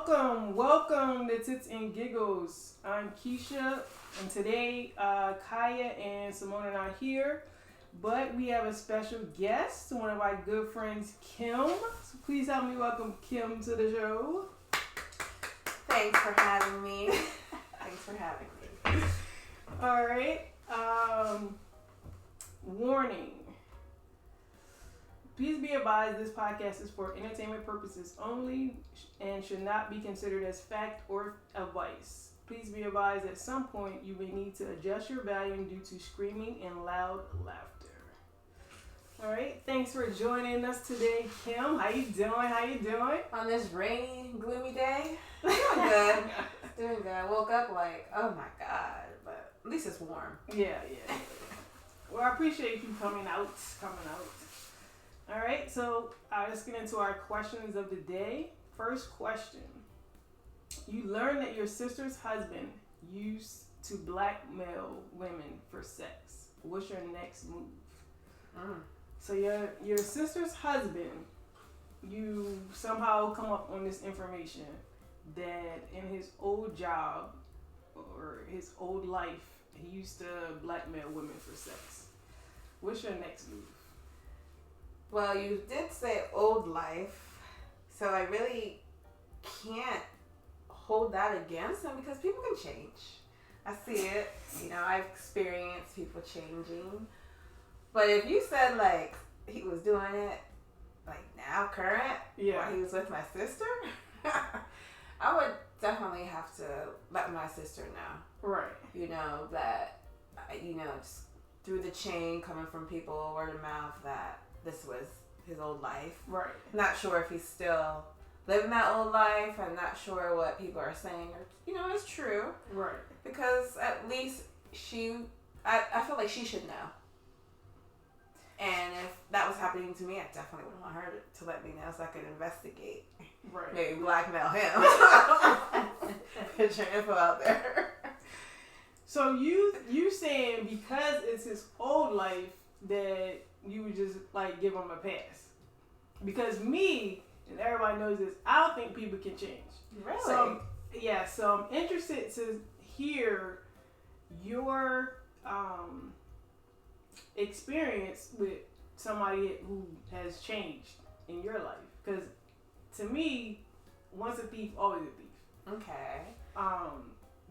Welcome to Tits and Giggles. I'm Keisha, and today Kaya and Simone are not here, but we have a special guest, one of our good friends, Kim. So please help me welcome Kim to the show. Thanks for having me. All right. Warning. Please be advised this podcast is for entertainment purposes only and should not be considered as fact or advice. Please be advised at some point you may need to adjust your volume due to screaming and loud laughter. All right, thanks for joining us today, Kim. How you doing? On this rainy, gloomy day, doing good. Doing good. I woke up like, oh my god, but at least it's warm. Yeah. Well, I appreciate you coming out. All right, so let's get into our questions of the day. First question. You learned that your sister's husband used to blackmail women for sex. What's your next move? So your sister's husband, you somehow come up on this information that in his old job or his old life, he used to blackmail women for sex. What's your next move? Well, you did say old life, so I really can't hold that against him because people can change. I see it. I've experienced people changing. But if you said, like, he was doing it, like, now, current, while he was with my sister, I would definitely have to let my sister know. Right. That, just through the chain coming from people, word of mouth, that this was his old life. Right. Not sure if he's still living that old life. I'm not sure what people are saying is true. Right. Because at least I feel like she should know. And if that was happening to me, I definitely would want her to let me know so I could investigate. Right. Maybe blackmail him. Put your info out there. So you saying because it's his old life that you would just like give him a pass? Because me, and everybody knows this, I don't think people can change. Really? So I'm interested to hear your experience with somebody who has changed in your life. Because to me, once a thief, always a thief. Okay.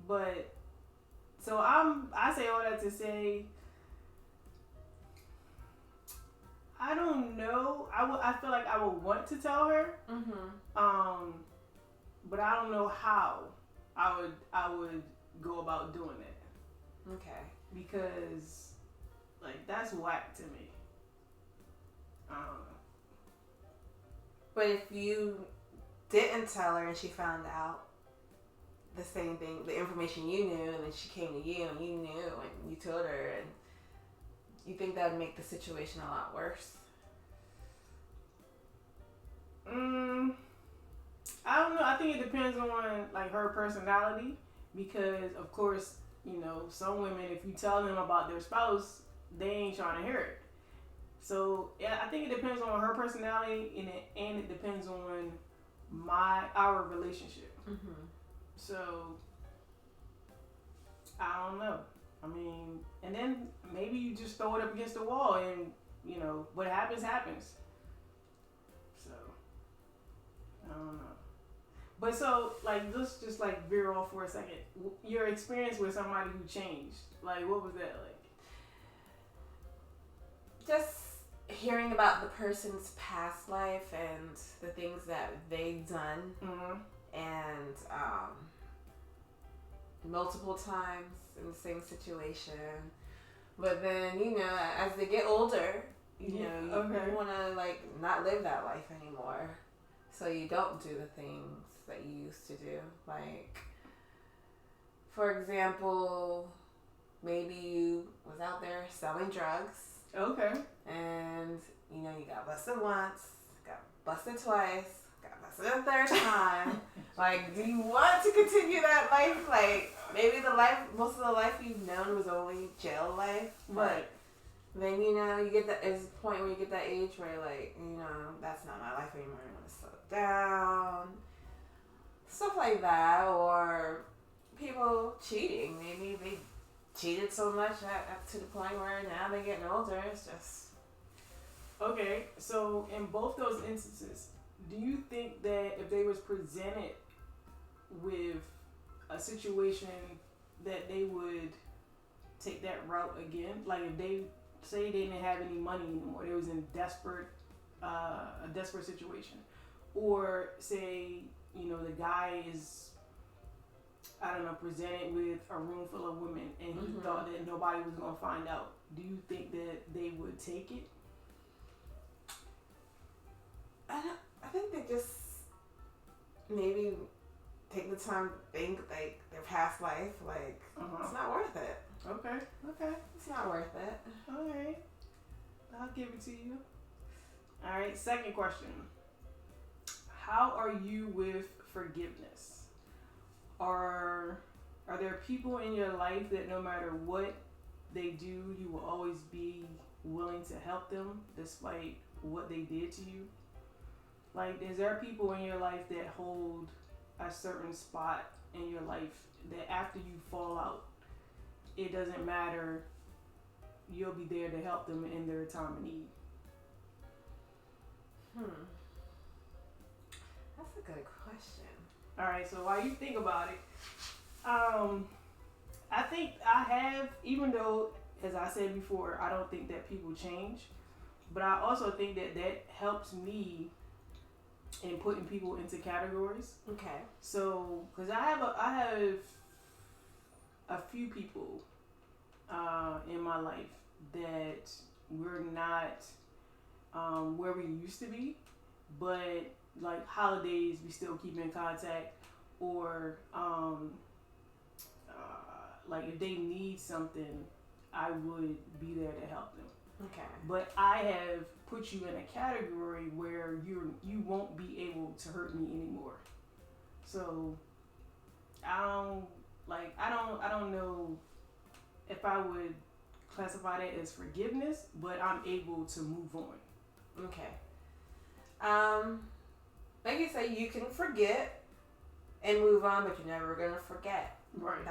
But so I say all that to say, I don't know. I feel like I would want to tell her. Mm-hmm. But I don't know how I would go about doing it. Okay. Because like that's whack to me. I don't know. But if you didn't tell her and she found out the same thing, the information you knew, and then she came to you and you knew and you told her, and you think that would make the situation a lot worse? I don't know. I think it depends on like her personality, because of course, some women, if you tell them about their spouse, they ain't trying to hear it. So yeah, I think it depends on her personality, and it depends on our relationship. Mm-hmm. So I don't know. I mean, and then maybe you just throw it up against the wall, and what happens. So I don't know. But so like, let's just like veer off for a second. Your experience with somebody who changed, like, what was that like? Just hearing about the person's past life and the things that they've done, mm-hmm. and multiple times in the same situation. But then, as they get older, you want to like not live that life anymore. So you don't do the things that you used to do. Like, for example, maybe you was out there selling drugs. Okay. And, you got busted once, got busted twice, got busted a third time. Like, do you want to continue that life? Like, maybe most of the life you've known was only jail life. Right. Then, you get that, there's a point where you get that age where you're like, that's not my life anymore. I want to slow down. Stuff like that, or people cheating. Maybe they cheated so much to the point where now they're getting older. It's just Okay, so in both those instances, do you think that if they was presented with a situation that they would take that route again? Like if they say they didn't have any money anymore, they was in a desperate situation, or say the guy is, I don't know, presented with a room full of women and he thought that nobody was gonna find out. Do you think that they would take it? I think they just maybe take the time to think like their past life, like it's not worth it. Okay. It's not worth it. All right. I'll give it to you. All right. Second question. How are you with forgiveness? Are there people in your life that no matter what they do, you will always be willing to help them despite what they did to you? Like, is there people in your life that hold a certain spot in your life that after you fall out, it doesn't matter, you'll be there to help them in their time of need? That's a good question. All right, so while you think about it, I think I have, even though, as I said before, I don't think that people change, but I also think that helps me in putting people into categories. Okay. So, because I have a few people in my life that we're not where we used to be, but like holidays we still keep in contact, or like if they need something, I would be there to help them. Okay. But I have put you in a category where you won't be able to hurt me anymore. So I don't know if I would classify that as forgiveness, but I'm able to move on. Okay. Like you say, you can forget and move on, but you're never gonna forget. Right.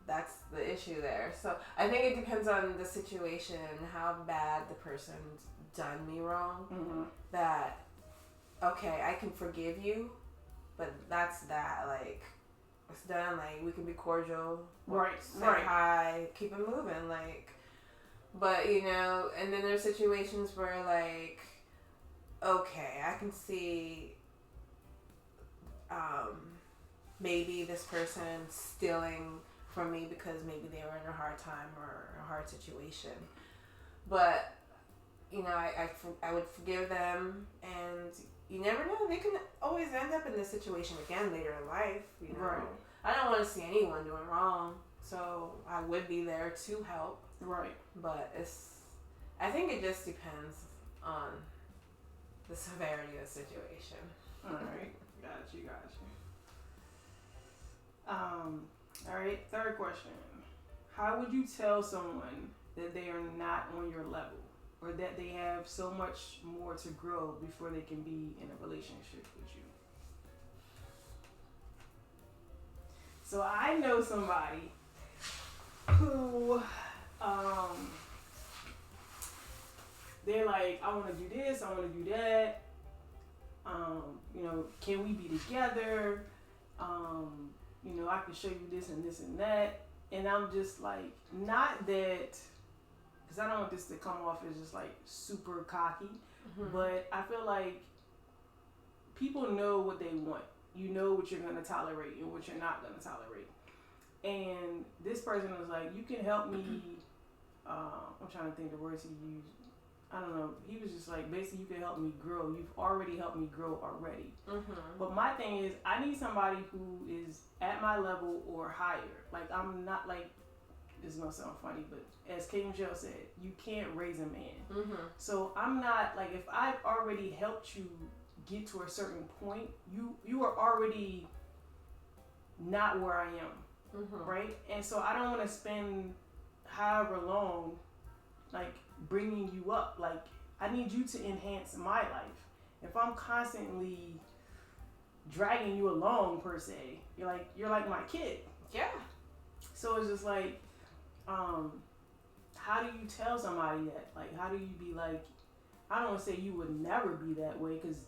That's the issue there. So I think it depends on the situation, how bad the person's done me wrong. That, okay, I can forgive you, but that's that. Like, it's done. Like, we can be cordial. Right. Say hi, keep it moving. Like, but and then there's situations where like, okay, I can see maybe this person stealing from me because maybe they were in a hard time or a hard situation, but I would forgive them, and you never know, they can always end up in this situation again later in life. Right. I don't want to see anyone doing wrong, so I would be there to help. Right. But I think it just depends on the severity of the situation. All right. Got you. All right. Third question. How would you tell someone that they are not on your level, or that they have so much more to grow before they can be in a relationship with you? So I know somebody who they're like, I want to do this, I want to do that. Can we be together? I can show you this and this and that. And I'm just like, not that, because I don't want this to come off as just like super cocky, but I feel like people know what they want. You know what you're going to tolerate and what you're not going to tolerate. And this person was like, you can help me, I'm trying to think the words he used. I don't know. He was just like, basically, you can help me grow. You've already helped me grow already. But my thing is, I need somebody who is at my level or higher. Like, I'm not like, this is going to sound funny, but as Kate Michelle said, you can't raise a man. So I'm not, like, if I've already helped you get to a certain point, you are already not where I am. Right? And so I don't want to spend however long, like, bringing you up. Like, I need you to enhance my life. If I'm constantly dragging you along per se. You're like my kid. Yeah. So it's just like, how do you tell somebody that? Like, how do you be like, I don't want to say you would never be that way, because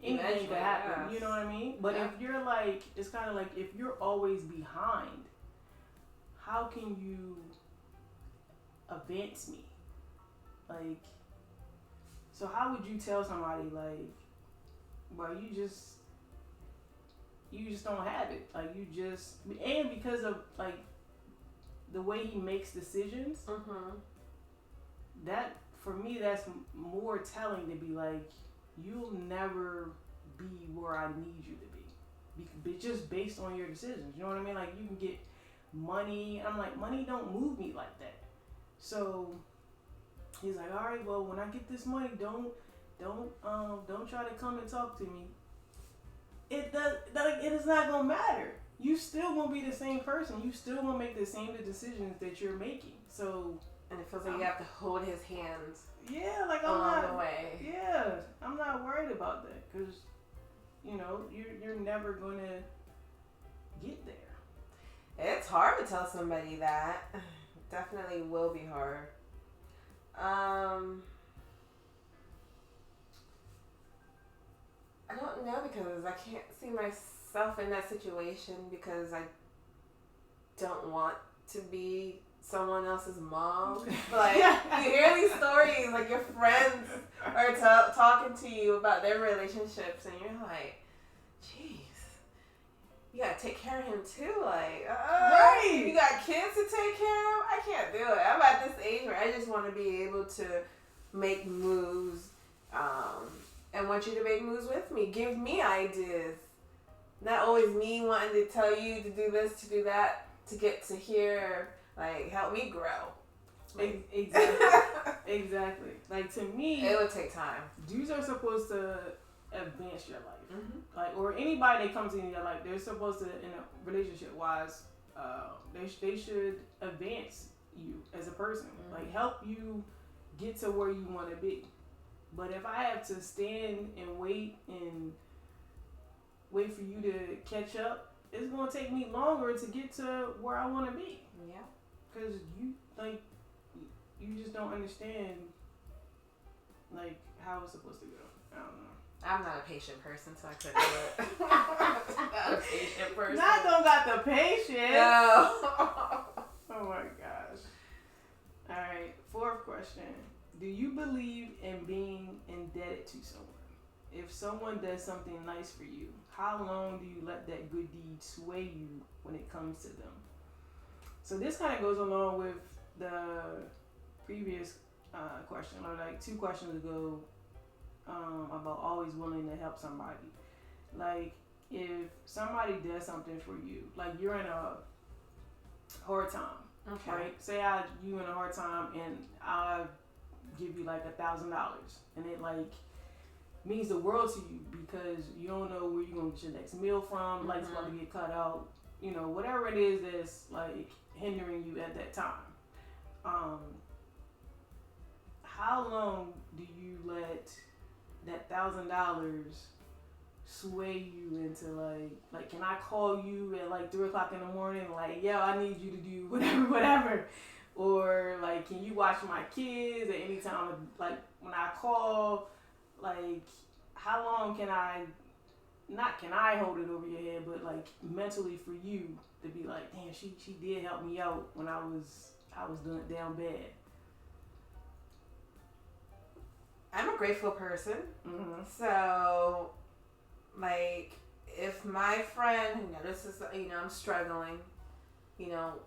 anything could happen. Yes. You know what I mean? But if you're like, it's kind of like, if you're always behind, how can you advance me? Like, so how would you tell somebody like, well, you just don't have it. Like, you just, and because of like the way he makes decisions, that for me, that's more telling to be like, you'll never be where I need you to be, just based on your decisions. You know what I mean? Like, you can get money. I'm like, money don't move me like that. So he's like, all right, well, when I get this money, don't try to come and talk to me. It is not gonna matter. You still gonna be the same person. You still gonna make the same decisions that you're making. So, and it feels like you have to hold his hands. Yeah, like along the way. Yeah, I'm not worried about that, because you know you're never gonna get there. It's hard to tell somebody that. Definitely will be hard. I don't know, because I can't see myself in that situation, because I don't want to be someone else's mom. Like, you hear these stories, like your friends are talking to you about their relationships, and you're like, jeez, you gotta take care of him too. Like, right. You got kids to take care of? I can't do it. I'm at this age where I just want to be able to make moves, and want you to make moves with me. Give me ideas. Not always me wanting to tell you to do this, to do that, to get to here. Like, help me grow. Like, exactly. Like, to me, it would take time. Dudes are supposed to advance your life. Like, or anybody that comes in your life, they're supposed to, in a relationship wise, they should advance you as a person. Like, help you get to where you want to be. But if I have to stand and wait for you to catch up, it's going to take me longer to get to where I want to be. Yeah. Because you just don't understand, like, how it's supposed to go. I don't know. I'm not a patient person, so I couldn't do it. Not a patient person. Not don't got the patience. No. Oh my gosh. All right. 4th question. Do you believe in being indebted to someone? If someone does something nice for you, how long do you let that good deed sway you when it comes to them? So this kind of goes along with the previous question, or like 2 questions ago, about always willing to help somebody. Like, if somebody does something for you, like you're in a hard time, okay, right? Say you in a hard time, and I give you like $1,000, and it like means the world to you, because you don't know where you're gonna get your next meal from, lights about to get cut out, you know, whatever it is that's like hindering you at that time. How long do you let that $1,000 sway you into like can I call you at like 3:00 in the morning, like, yo, I need you to do whatever, or like, can you watch my kids at any time, like when I call? Like, how long can I hold it over your head, but like mentally for you to be like, damn, she did help me out when I was down bad. I'm a grateful person. So, like, if my friend who notices, I'm struggling, out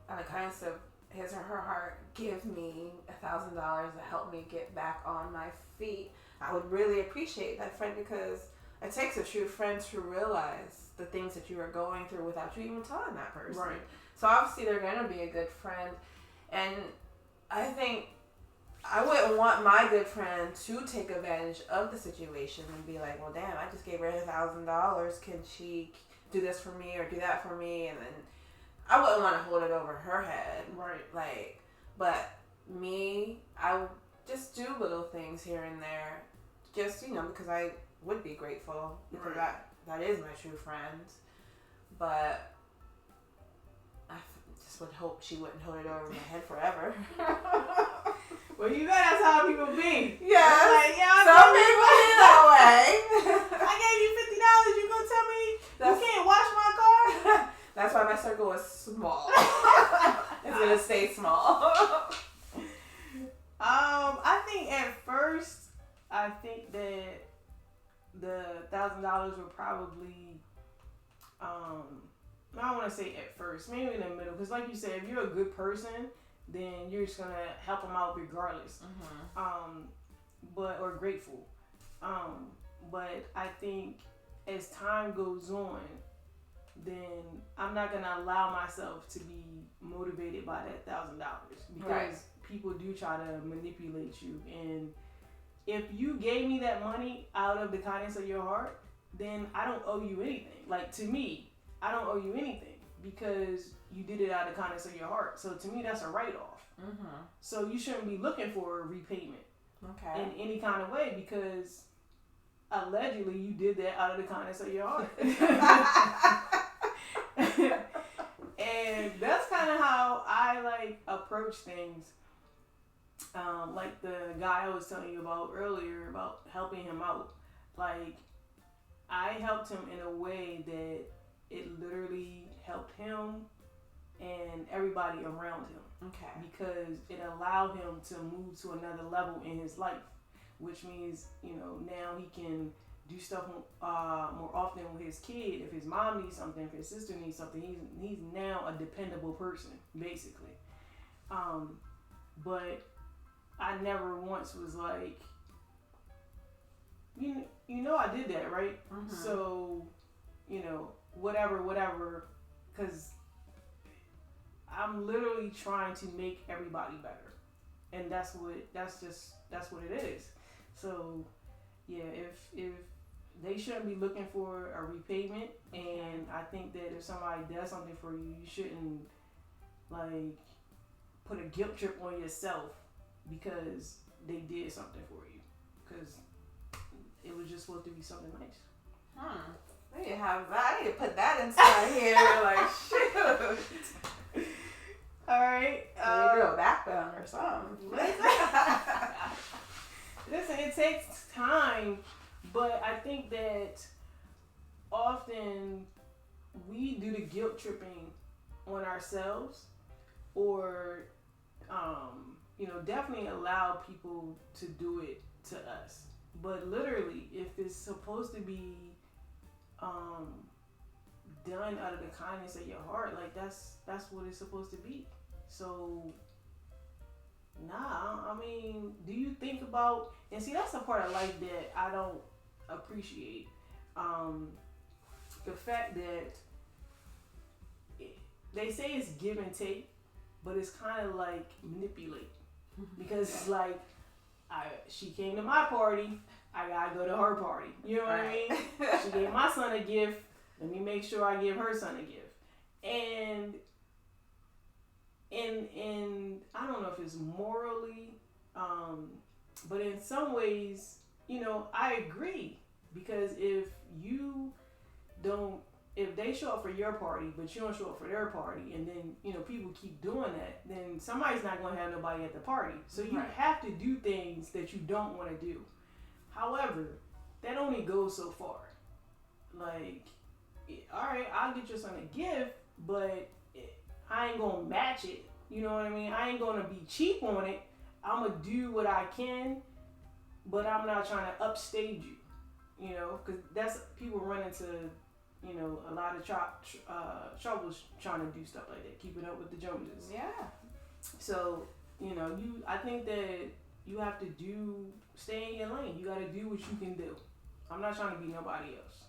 of kindness of his or her heart, give me $1,000 to help me get back on my feet, I would really appreciate that friend, because it takes a true friend to realize the things that you are going through without you even telling that person. Right. So obviously they're going to be a good friend. And I think I wouldn't want my good friend to take advantage of the situation and be like, well, damn, I just gave her $1,000. Can she do this for me or do that for me? And then I wouldn't want to hold it over her head. Right. Like, but me, I would just do little things here and there, just, because I would be grateful, because right. that is my true friend. But I just would hope she wouldn't hold it over my head forever. Well, you know that's how people be. Yeah. Like, some people be that way. I gave you $50. You gonna tell me you can't wash my car? That's why my circle is small. It's gonna stay small. I think at first, I think that the $1,000 were probably, I don't want to say at first, maybe in the middle, because like you said, if you're a good person, then you're just gonna help them out regardless. Or grateful. But I think as time goes on, then I'm not gonna allow myself to be motivated by that $1,000 because people do try to manipulate you. And if you gave me that money out of the kindness of your heart, then I don't owe you anything. Like, to me, I don't owe you anything because you did it out of the kindness of your heart. So to me, that's a write-off. So you shouldn't be looking for a repayment in any kind of way because allegedly you did that out of the kindness of your heart. And that's kind of how I approach things. Like the guy I was telling you about earlier about helping him out. Like, I helped him in a way that it literally helped him and everybody around him. Because it allowed him to move to another level in his life, which means, now he can do stuff more often with his kid. If his mom needs something, if his sister needs something, he's now a dependable person, basically. But I never once was like, I did that, right? So, whatever, because I'm literally trying to make everybody better, and that's what it is. So, yeah, if they shouldn't be looking for a repayment, and I think that if somebody does something for you, you shouldn't put a guilt trip on yourself because they did something for you, because it was just supposed to be something nice. There you have that. I need to put that inside here. Shoot. All right. Maybe a backbone or something. Listen, it takes time, but I think that often we do the guilt tripping on ourselves, or definitely allow people to do it to us. But literally, if it's supposed to be done out of the kindness of your heart, that's what it's supposed to be. So, do you think about, and see, that's a part of life that I don't appreciate. The fact that they say it's give and take, but it's kind of like manipulate. Because it's like, she came to my party, I gotta go to her party. You know what I mean? She gave my son a gift, let me make sure I give her son a gift. And I don't know if it's morally, but in some ways, I agree. Because if they show up for your party, but you don't show up for their party, and then, people keep doing that, then somebody's not going to have nobody at the party. So you have to do things that you don't want to do. However, that only goes so far. All right, I'll get your son a gift, but I ain't going to match it. You know what I mean? I ain't going to be cheap on it. I'm going to do what I can, but I'm not trying to upstage you. Because that's, people run into, a lot of troubles trying to do stuff like that, keeping up with the Joneses. Yeah. So, I think that you have to stay in your lane. You got to do what you can do. I'm not trying to be nobody else.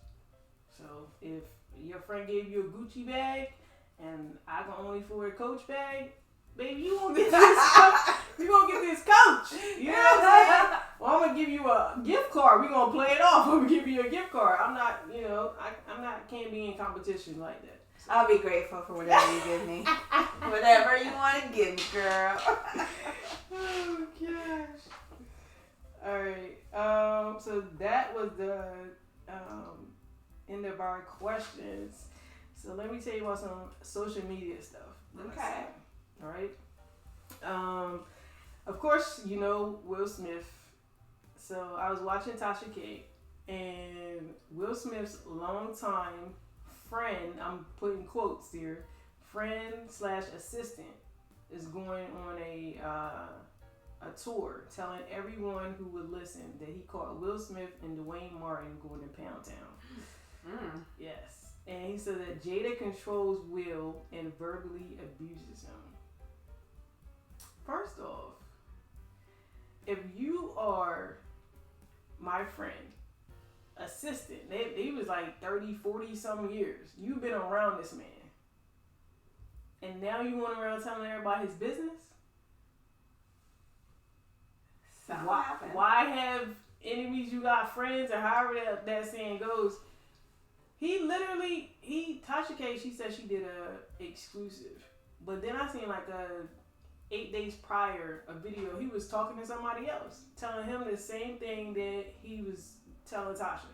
So, if your friend gave you a Gucci bag and I can only afford a Coach bag, baby, you won't get this Coach. You gonna get this Coach. You know what I'm saying? Well, I'm gonna give you a gift card. We're gonna play it off. I'm gonna give you a gift card. I'm not, can't be in competition like that. So. I'll be grateful for whatever you give me. Whatever you want to give me, girl. Oh, gosh. All right. So that was the end of our questions. So let me tell you about some social media stuff. Okay. All right. Of course, you know Will Smith. So I was watching Tasha K, and Will Smith's longtime friend, I'm putting quotes here, friend / assistant, is going on a tour telling everyone who would listen that he caught Will Smith and Dwayne Martin going to Pound Town. Yes. And he said that Jada controls Will and verbally abuses him. First off, if you are my friend, assistant, he was like 30, 40 some years, you've been around this man, and now you going around telling everybody his business? Why have enemies you got friends, or however that saying goes? Tasha K, she said she did a exclusive, but then I seen like 8 days prior a video, he was talking to somebody else, telling him the same thing that he was telling Tasha.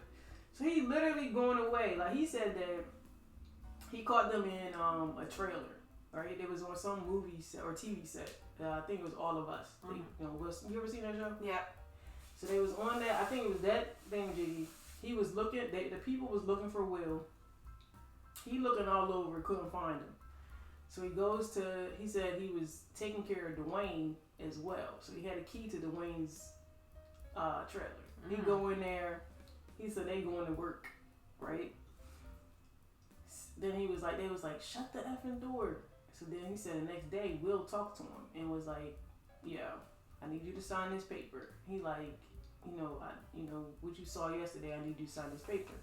So he literally going away. Like he said that he caught them in a trailer, right? It was on some movie set or TV set. I think it was All of Us. You ever seen that show? Yeah. So they was on that. I think it was that thing, Jiggy. He was looking. The people was looking for Will. He looking all over, couldn't find him. So he said he was taking care of Dwayne as well. So he had a key to Dwayne's trailer. He go in there. He said they going to work, right? Then they was like, shut the effing door. So then he said the next day, Will talked to him and was like, yeah, I need you to sign this paper. He like, what you saw yesterday, I need you to sign this paper.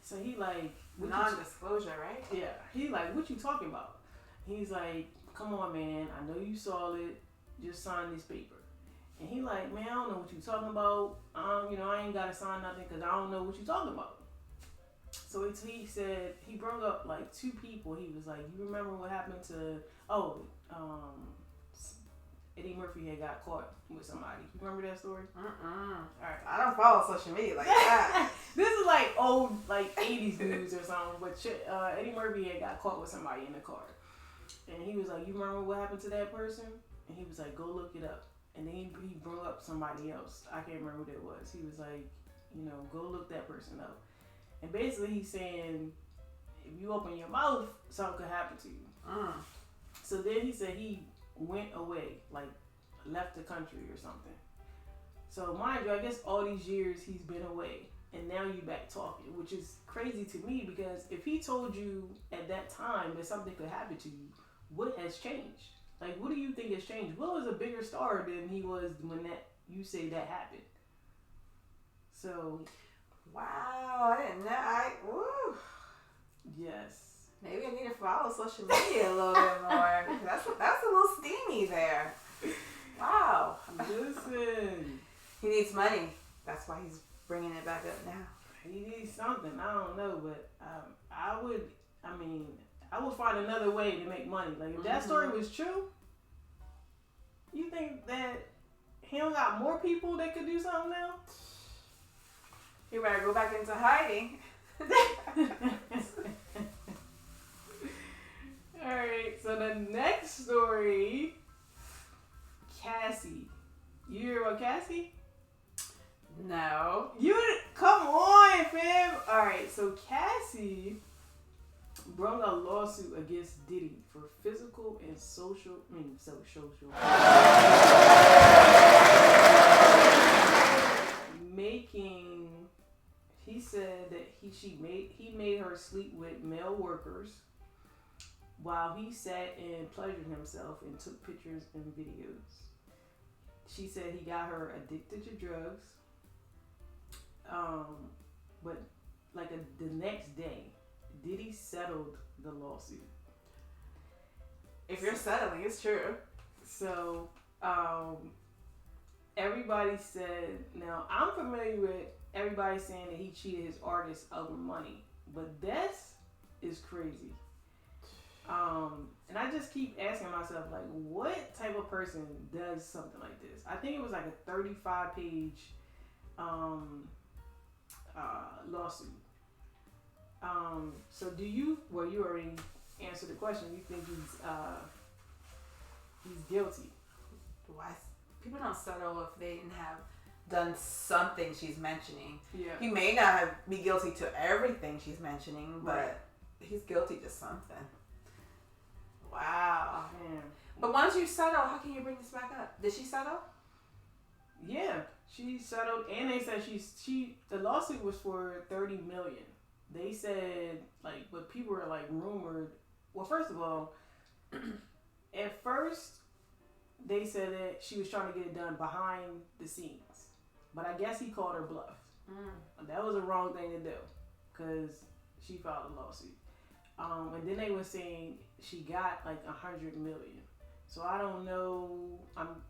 So he like, non-disclosure, right? Yeah. He like, what you talking about? He's like, come on, man, I know you saw it, just sign this paper. And he like, man, I don't know what you talking about. I ain't gotta sign nothing because I don't know what you talking about. So he said, he brought up like 2 people. He was like, you remember what happened to, Eddie Murphy had got caught with somebody. You remember that story? Alright. I don't follow social media like that. This is like old, like 80s news or something. But Eddie Murphy had got caught with somebody in the car. And he was like, you remember what happened to that person? And he was like, go look it up. And then he brought up somebody else. I can't remember who that was. He was like, go look that person up. And basically he's saying, if you open your mouth, something could happen to you. So then he said he went away, like left the country or something. So mind you, I guess all these years he's been away. And now you back talking, which is crazy to me because if he told you at that time that something could happen to you, what has changed? Like, what do you think has changed? Will is a bigger star than he was when you say that happened. So, wow, I didn't know. Woo. Yes. Maybe I need to follow social media a little bit more. That's a little steamy there. Wow. Listen. He needs money. That's why he's bringing it back up now. He needs something. I don't know, but I would find another way to make money. Like, if that story was true, you think that he don't got more people that could do something now? He better go back into hiding. Alright, so the next story, Cassie. You hear about Cassie? No. Come on, fam. Alright, so Cassie brought a lawsuit against Diddy for physical and social. He said that he made her sleep with male workers while he sat and pleasured himself and took pictures and videos. She said he got her addicted to drugs. But like the next day, Diddy settled the lawsuit. If you're settling, it's true. So, everybody said, now I'm familiar with everybody saying that he cheated his artists out of money, but that is crazy. And I just keep asking myself, like, what type of person does something like this? I think it was like a 35-page lawsuit. So do you? Well, you already answered the question. You think he's guilty? Why? People don't settle if they didn't have done something she's mentioning. Yeah. He may not be guilty to everything she's mentioning, but Right. he's guilty to something. Wow. Man. But once you settle, how can you bring this back up? Did she settle? Yeah, she settled, and they said the lawsuit was for $30 million. They said but people were rumored. Well, first of all, at first they said that she was trying to get it done behind the scenes, but I guess he called her bluff. That was a wrong thing to do, because she filed a lawsuit. And then they were saying she got $100 million. So I don't know.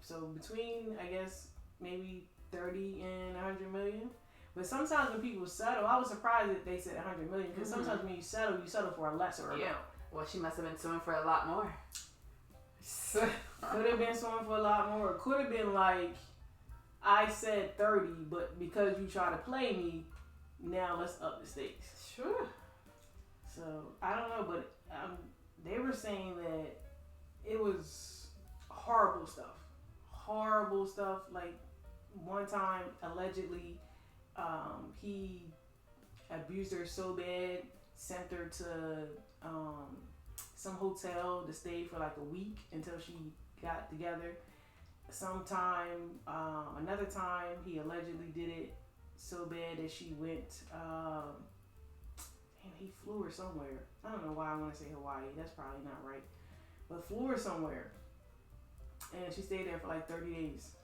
So between, I guess, maybe 30 and 100 million. But sometimes when people settle, I was surprised that they said 100 million, because sometimes when you settle for a lesser amount. Well, she must have been suing for a lot more. Could have been suing for a lot more. Could have been I said 30, but because you try to play me, now let's up the stakes. Sure. So I don't know, but they were saying that it was horrible stuff. Horrible stuff. One time, allegedly, he abused her so bad, sent her to some hotel to stay for a week until she got together. Another time, he allegedly did it so bad that she went, he flew her somewhere. I don't know why I want to say Hawaii. That's probably not right. But flew her somewhere. And she stayed there for 30 days.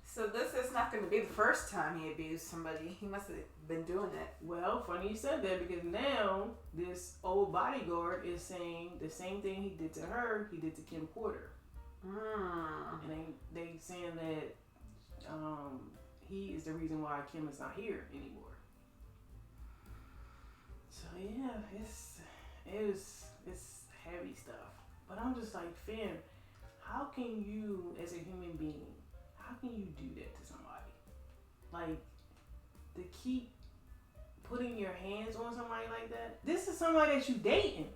So this is not going to be the first time he abused somebody. He must have been doing it. Well, funny you said that, because now this old bodyguard is saying the same thing he did to her, he did to Kim Porter. And they saying that he is the reason why Kim is not here anymore. So yeah, it's heavy stuff. But I'm just fam, how can you, as a human being, how can you do that to somebody? To keep putting your hands on somebody like that? This is somebody that you dating.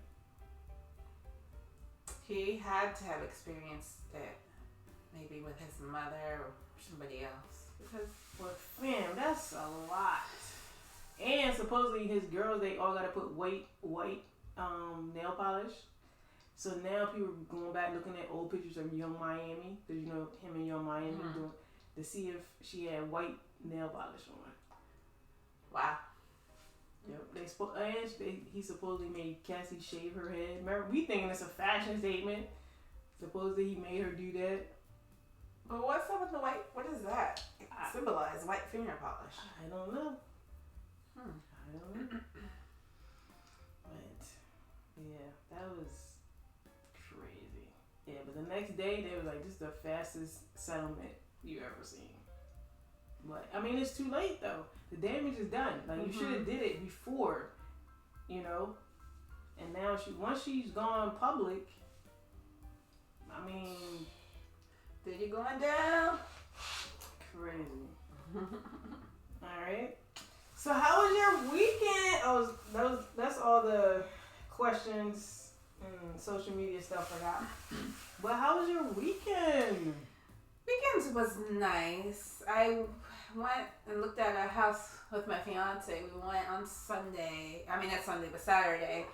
He had to have experienced it, maybe with his mother or somebody else. But fam, that's a lot. And supposedly his girls, they all gotta put white nail polish. So now people are going back looking at old pictures of Young Miami, because him and Young Miami doing, to see if she had white nail polish on. Wow. Yep. He supposedly made Cassie shave her head. Remember, we thinking it's a fashion statement. Supposedly he made her do that. But what's up with the white? What does that symbolize? White finger polish. I don't know. I don't know. But yeah, that was crazy. Yeah, but the next day they were this is the fastest settlement you ever seen. But I mean, it's too late though. The damage is done. You should have did it before, And now once she's gone public, I mean, did you going down? Crazy. All right. So how was your weekend? Oh, that's all the questions and social media stuff I got. But how was your weekend? Weekends was nice. I went and looked at a house with my fiance. We went on Sunday. I mean, not Sunday, but Saturday.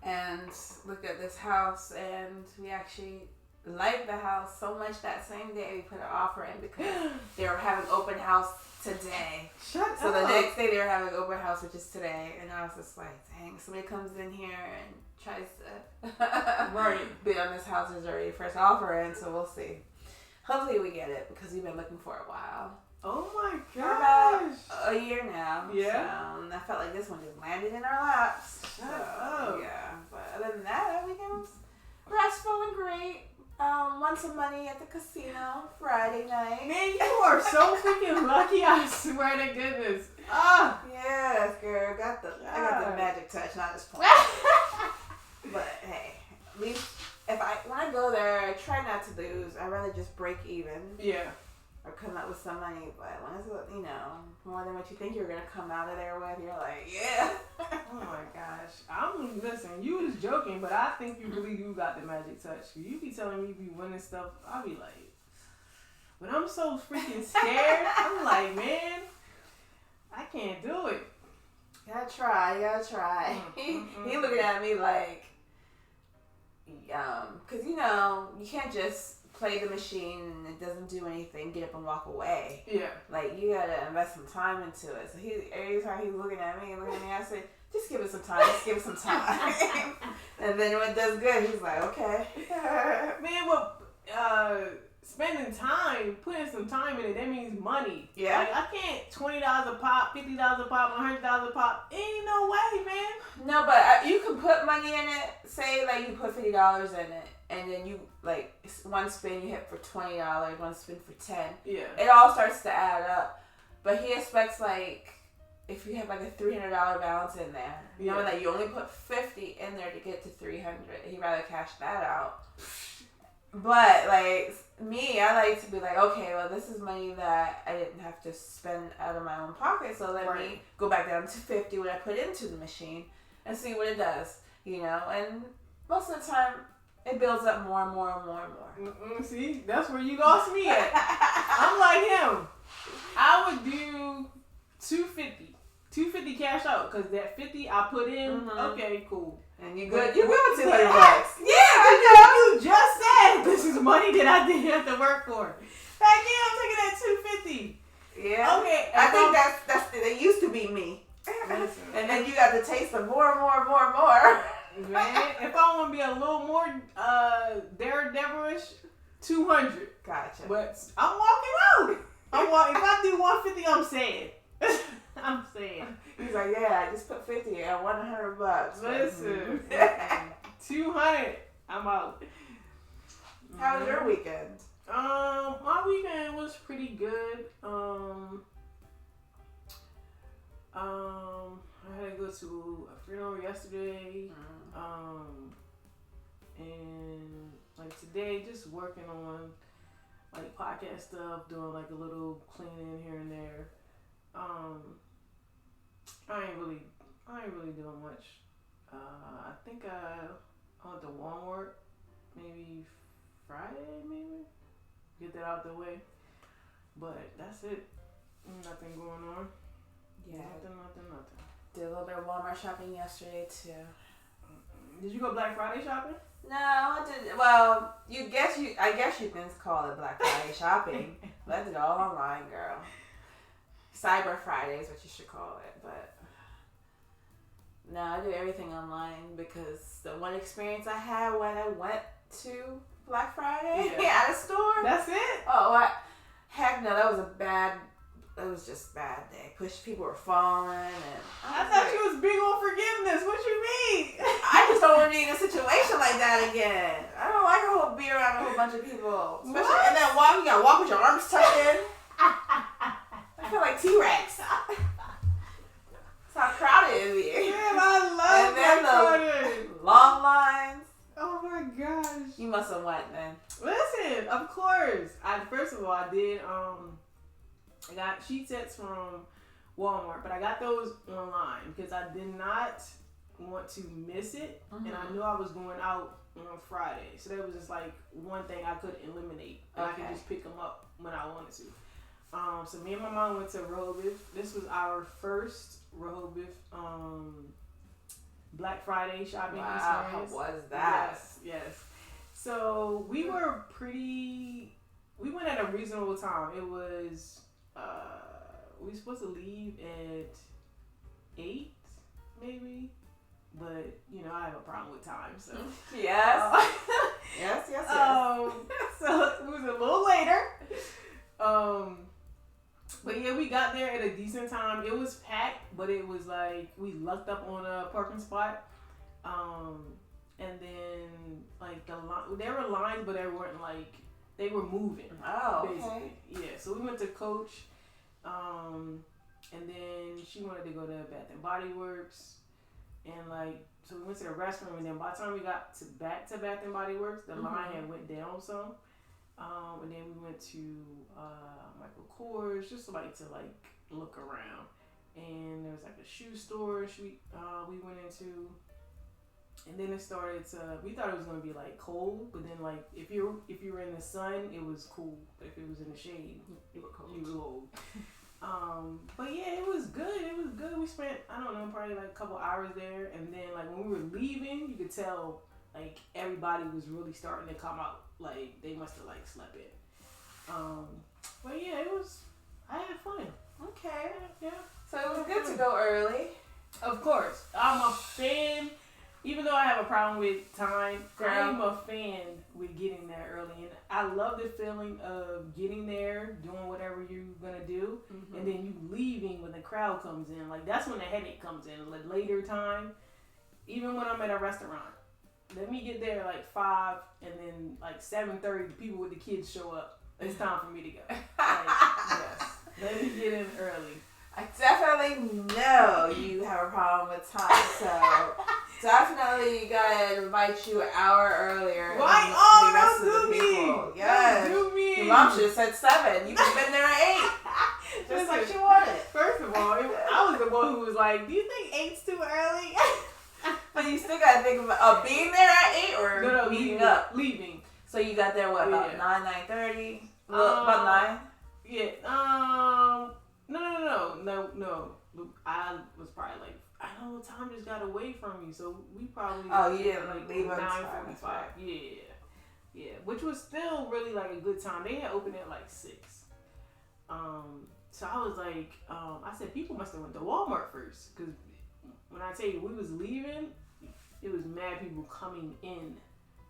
And looked at this house, and we actually liked the house so much that same day we put an offer in because they were having open house today. So the next day they were having open house, which is today, and I was just like, dang, somebody comes in here and tries to bid on this house. Is already first offer in, so we'll see. Hopefully we get it because we've been looking for a while. Oh my gosh. For about a year now. Yeah. So, and I felt like this one just landed in our laps. Shut up. Yeah. But other than that, our weekend was restful and great. Won some money at the casino Friday night. Man, you are so freaking lucky, I swear to goodness. Yes, girl. I got the magic touch, not just point. But hey, at least when I go there, I try not to lose. I rather just break even. Yeah. or come up with some money. But when it's, you know, more than what you think you're gonna come out of there with, you're like, yeah. Oh my gosh. Listen, you was joking, but I think you really do got the magic touch. You be telling me you be winning stuff, I'll be like, but I'm so freaking scared. I'm like, man, I can't do it. You gotta try. He looking at me like, cause you know, you can't just play the machine and it doesn't do anything, get up and walk away. Yeah. Like, you gotta invest some time into it. So every time he's looking at me, I said, just give it some time, And then when it does good, he's like, okay. Man, well, spending time, putting some time in it, that means money. Yeah. Like, I can't $20 a pop, $50 a pop, $100 a pop. Ain't no way, man. No, but you can put money in it. Say, like, you put $50 in it, and then you, like, one spin you hit for $20, one spin for $10. Yeah. It all starts to add up. But he expects, like, if you have, like, a $300 balance in there, knowing that you only put $50 in there to get to $300, he'd rather cash that out. But, like, me, I like to be like, okay, well, this is money that I didn't have to spend out of my own pocket, so let me go back down to $50 when I put into the machine and see what it does, you know? And most of the time, it builds up more and more and more and more. See, that's where you lost me at. I'm like him. I would do $250 cash out, because that $50 I put in, okay, cool. And you good? You good with $200? Yeah, I know. You just said this is money that I didn't have to work for. Heck yeah, I'm taking that $250. Yeah. Okay. I think that's that used to be me. Listen, and then you got the taste of more and more and more and more. Man, if I want to be a little more daredevilish, $200. Gotcha. But I'm walking out. If I do $150, I'm saying. I'm saying. He's like, yeah, I just put $50 and $100. Listen, $200. I'm out. How was your weekend? My weekend was pretty good. I had to go to a funeral yesterday. And like today, just working on like podcast stuff, doing like a little cleaning here and there. I ain't really doing much. I think I went to Walmart maybe Friday, get that out the way. But that's it. Nothing going on. Yeah. Nothing. Did a little bit of Walmart shopping yesterday too. Did you go Black Friday shopping? No, I didn't. Well, I guess you can call it Black Friday shopping. But I did it all online, girl. Cyber Friday is what you should call it, but no, I do everything online because the one experience I had when I went to Black Friday at a store. That's it? Oh, heck no, that was just a bad day. People were falling, and I thought you was big on forgiveness. What you mean? I just don't want to be in a situation like that again. I don't like to be around a whole bunch of people, especially and then you gotta walk with your arms tucked in. I feel like T-Rex. That's how crowded it is. Man, I love that. Long lines. Oh my gosh. You must have went then. Listen, of course. First of all, I did. I got sheet sets from Walmart, but I got those online because I did not want to miss it, and I knew I was going out on Friday, so that was just like one thing I could eliminate. And I could just pick them up when I wanted to. So me and my mom went to Rehoboth. This was our first Rehoboth Black Friday shopping experience. How was that? Yes. So we went at a reasonable time. It was, we were supposed to leave at 8, maybe. But, I have a problem with time, so. Yes. Yes. So it was a little later. But yeah, we got there at a decent time. It was packed, but it was like we lucked up on a parking spot. And then like there were lines, but they weren't like they were moving. Oh, basically. okay. Yeah. So we went to Coach, and then she wanted to go to Bath and Body Works, and like so we went to the restroom, and then by the time we got back to Bath and Body Works, the line had went down some. And then we went to Michael Kors just like to like look around. And there was like a shoe store we went into. And then it started to. We thought it was gonna be like cold, but then like if you were in the sun, it was cool. But if it was in the shade, You were cold. you were cold. But yeah, it was good. It was good. We spent probably like a couple hours there, and then like when we were leaving, you could tell like everybody was really starting to come out. Like they must have like slept in. But yeah, I had fun. Okay. Yeah. So it was good to go early. Of course, I'm a fan. Even though I have a problem with time, I'm a fan with getting there early. And I love the feeling of getting there, doing whatever you're going to do, and then you leaving when the crowd comes in. Like, that's when the headache comes in. Like, later time, even when I'm at a restaurant, let me get there like 5, and then like 7:30, the people with the kids show up. It's time for me to go. Like, yes. Let me get in early. I definitely know you have a problem with time, so definitely gotta invite you an hour earlier. Why? Than the rest Don't of the do people. me. Yes. Don't do me. Your mom should have said 7. You could have been there at 8. Just like she wanted. First of all, I was the one who was like, do you think 8's too early? But you still gotta think of being there at 8 or No, meeting up. Leaving. So you got there what, about 9:30? About 9? Yeah. No. I was probably like, I know time just got away from me, so we probably. Oh, you didn't like leave on 9:45. time. Yeah, which was still really like a good time. They had opened at like 6. So I was like, I said people must have went to Walmart first, because when I tell you we was leaving, it was mad people coming in,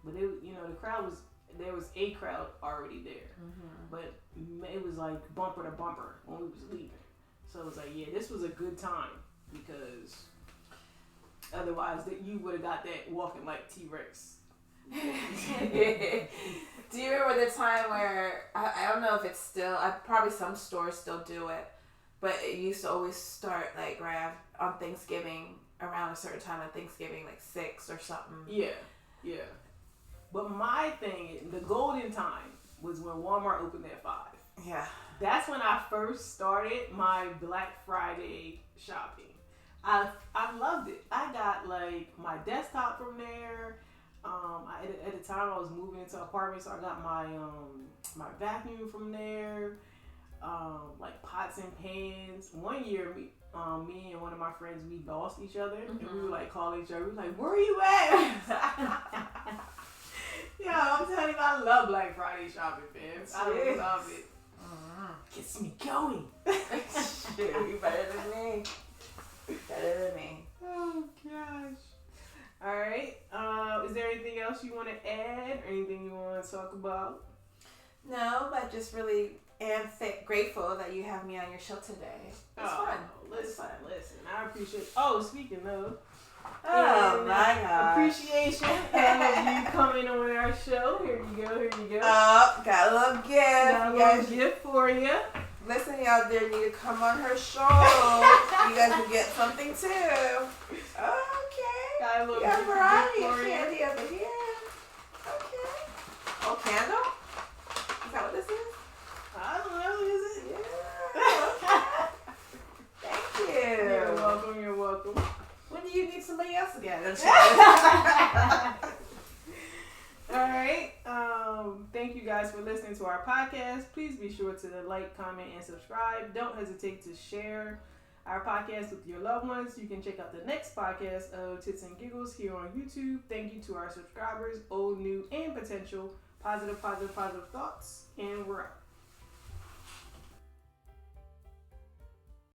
but it, the crowd was. There was a crowd already there, but it was like bumper to bumper when we was leaving. So it was like, yeah, this was a good time, because otherwise you would have got that walking like T-Rex. Do you remember the time where, I don't know if it's still, probably some stores still do it, but it used to always start like on Thanksgiving, around a certain time on Thanksgiving, like 6 or something. Yeah. But my thing, the golden time was when Walmart opened at 5. Yeah. That's when I first started my Black Friday shopping. I loved it. I got like my desktop from there. At the time I was moving into an apartment, so I got my my vacuum from there. Like pots and pans. One year me and one of my friends, we lost each other, and we would like call each other. We were like, "Where are you at?" Yeah, I'm telling you, I love Black Friday shopping, man. I love it. Gets me going. Shoot, you better than me. Oh gosh. All right. Is there anything else you want to add, or anything you want to talk about? No, but just really am grateful that you have me on your show today. It's fun. Listen. I appreciate. Oh, speaking of. Oh my God. Appreciation of you coming on our show. Here you go. Oh, got a little gift. Got a little gift for you. Listen, y'all there need to come on her show. You guys will get something too. Okay. Got a little got a variety of for candy you. over here. Okay. Oh, candle? Is that what this is? I don't know. Is it? Yeah. Okay. Thank you. You're welcome. When do you need somebody else again? All right. Thank you guys for listening to our podcast. Please be sure to like, comment, and subscribe. Don't hesitate to share our podcast with your loved ones. You can check out the next podcast of Tits and Giggles here on YouTube. Thank you to our subscribers, old, new, and potential. Positive thoughts. And we're out.